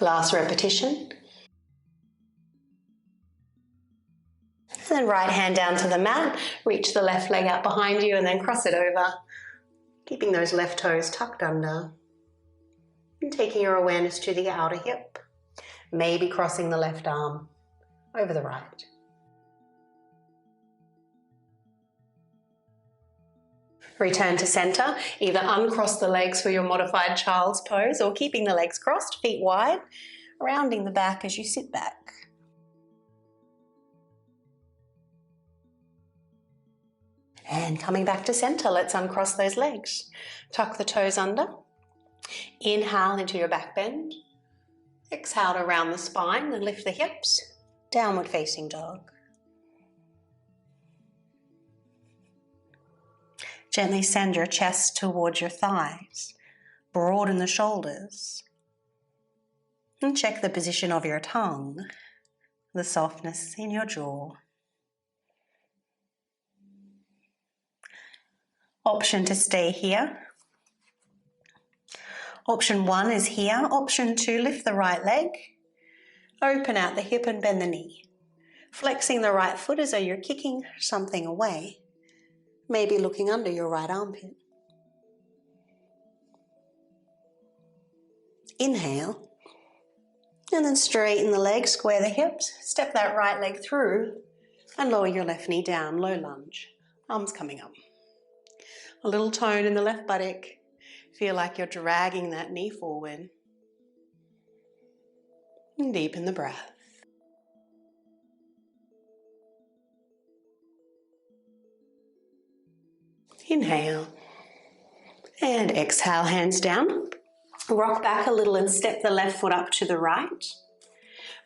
Last repetition. And then right hand down to the mat, reach the left leg out behind you and then cross it over, keeping those left toes tucked under. And taking your awareness to the outer hip, maybe crossing the left arm over the right. Return to center, either uncross the legs for your modified child's pose or keeping the legs crossed, feet wide, rounding the back as you sit back. And coming back to center, let's uncross those legs. Tuck the toes under. Inhale into your back bend. Exhale to round the spine and lift the hips. Downward facing dog. Gently send your chest towards your thighs. Broaden the shoulders. And check the position of your tongue, the softness in your jaw. Option to stay here. Option 1 is here. Option 2, lift the right leg. Open out the hip and bend the knee. Flexing the right foot as though you're kicking something away. Maybe looking under your right armpit. Inhale. And then straighten the legs, square the hips. Step that right leg through and lower your left knee down, low lunge. Arms coming up. A little tone in the left buttock. Feel like you're dragging that knee forward. And deepen the breath. Inhale. And exhale, hands down. Rock back a little and step the left foot up to the right.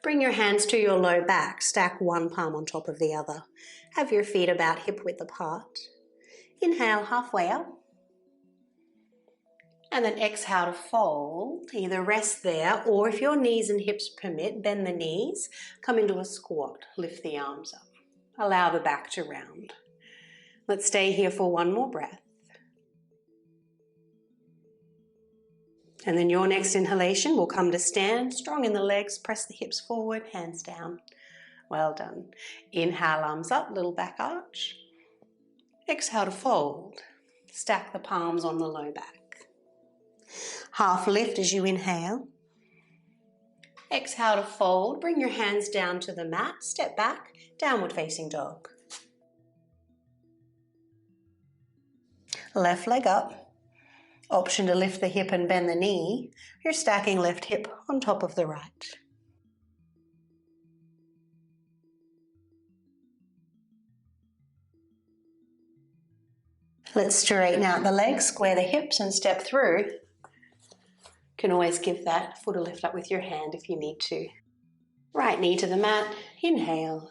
Bring your hands to your low back. Stack one palm on top of the other. Have your feet about hip width apart. Inhale, halfway up. And then exhale to fold. Either rest there, or if your knees and hips permit, bend the knees. Come into a squat. Lift the arms up. Allow the back to round. Let's stay here for one more breath. And then your next inhalation will come to stand. Strong in the legs. Press the hips forward, hands down. Well done. Inhale, arms up, little back arch. Exhale to fold. Stack the palms on the low back. Half lift as you inhale. Exhale to fold. Bring your hands down to the mat. Step back. Downward facing dog. Left leg up. Option to lift the hip and bend the knee. You're stacking left hip on top of the right. Let's straighten out the legs, square the hips and step through. You can always give that foot a lift up with your hand if you need to. Right knee to the mat, inhale.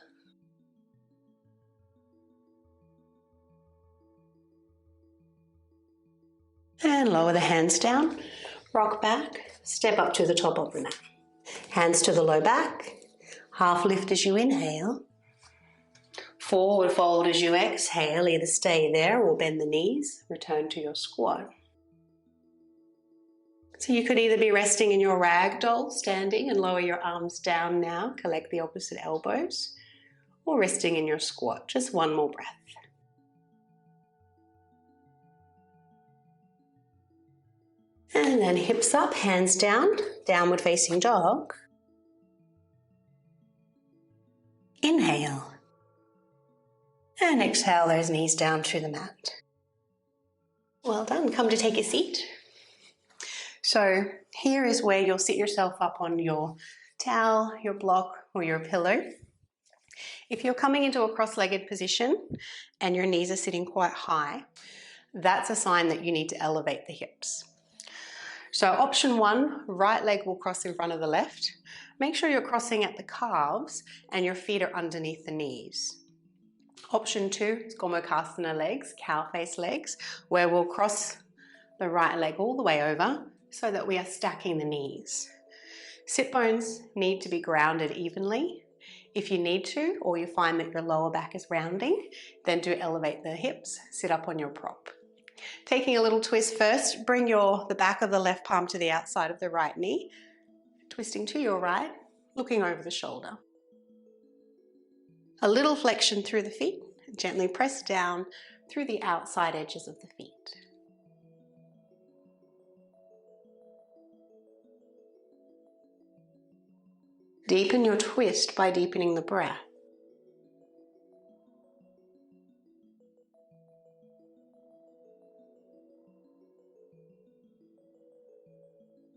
And lower the hands down, rock back, step up to the top of the mat. Hands to the low back, half lift as you inhale. Forward fold as you exhale, either stay there or bend the knees, return to your squat. So you could either be resting in your ragdoll, standing and lower your arms down now, collect the opposite elbows, or resting in your squat. Just one more breath. And then hips up, hands down, downward facing dog. Inhale. And exhale those knees down to the mat. Well done. Come to take a seat. So here is where you'll sit yourself up on your towel, your block, or your pillow. If you're coming into a cross-legged position and your knees are sitting quite high, that's a sign that you need to elevate the hips. So option 1, right leg will cross in front of the left. Make sure you're crossing at the calves and your feet are underneath the knees. Option 2 is Gomukhasana legs, cow face legs, where we'll cross the right leg all the way over so that we are stacking the knees. Sit bones need to be grounded evenly. If you need to, or you find that your lower back is rounding, then do elevate the hips, sit up on your prop. Taking a little twist first, bring the back of the left palm to the outside of the right knee. Twisting to your right, looking over the shoulder. A little flexion through the feet, gently press down through the outside edges of the feet. Deepen your twist by deepening the breath.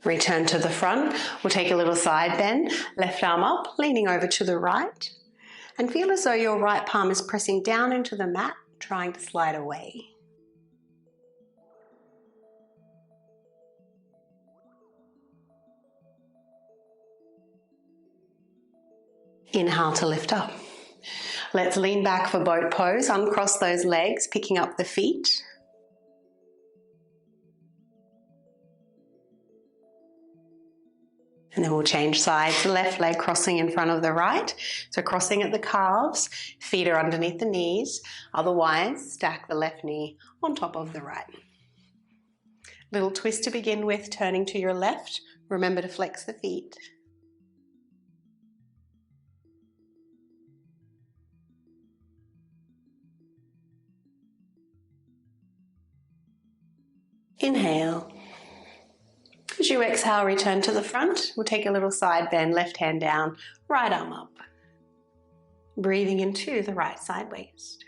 Return to the front. We'll take a little side bend, left arm up, leaning over to the right, and feel as though your right palm is pressing down into the mat, trying to slide away. Inhale to lift up. Let's lean back for boat pose. Uncross those legs, picking up the feet. And then we'll change sides, left leg crossing in front of the right. So crossing at the calves, feet are underneath the knees. Otherwise, stack the left knee on top of the right. Little twist to begin with, turning to your left. Remember to flex the feet. Inhale. As you exhale, return to the front. We'll take a little side bend, left hand down, right arm up. Breathing into the right side waist.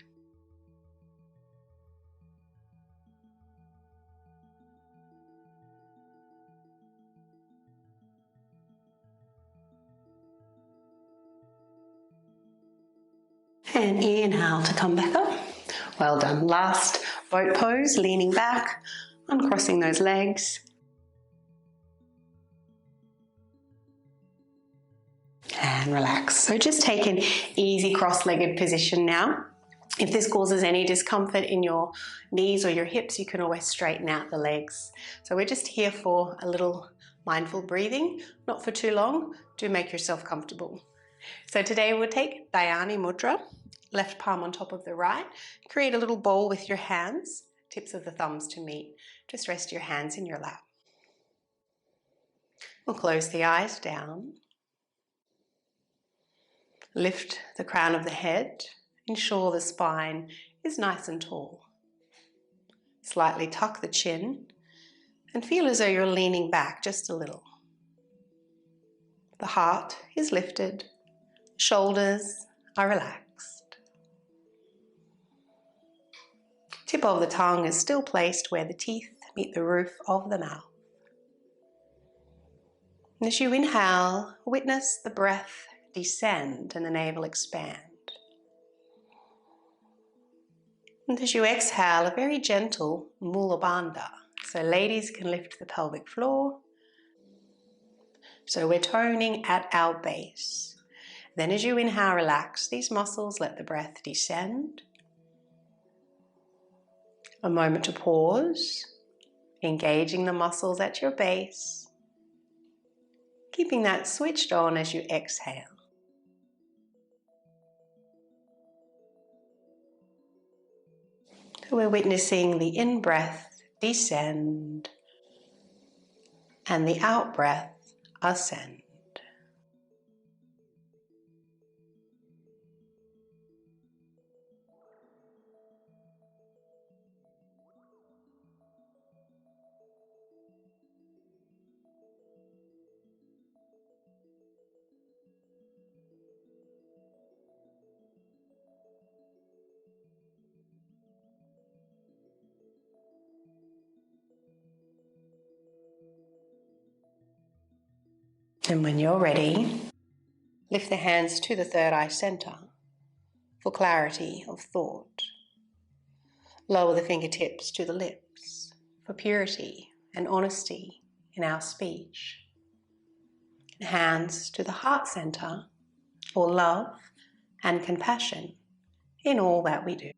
And inhale to come back up. Well done. Last boat pose, leaning back, uncrossing those legs. And relax. So just take an easy cross-legged position now. If this causes any discomfort in your knees or your hips, you can always straighten out the legs. So we're just here for a little mindful breathing, not for too long. Do make yourself comfortable. So today we'll take Dhyani Mudra, left palm on top of the right. Create a little bowl with your hands, tips of the thumbs to meet. Just rest your hands in your lap. We'll close the eyes down. Lift the crown of the head. Ensure the spine is nice and tall. Slightly tuck the chin and feel as though you're leaning back just a little. The heart is lifted. Shoulders are relaxed. Tip of the tongue is still placed where the teeth meet the roof of the mouth. And as you inhale, witness the breath descend and the navel expand. And as you exhale, a very gentle Mula Bandha. So ladies can lift the pelvic floor. So we're toning at our base. Then as you inhale, relax these muscles, let the breath descend. A moment to pause, engaging the muscles at your base. Keeping that switched on as you exhale. So we're witnessing the in-breath descend and the out-breath ascend. And when you're ready, lift the hands to the third eye center for clarity of thought. Lower the fingertips to the lips for purity and honesty in our speech. And hands to the heart center for love and compassion in all that we do.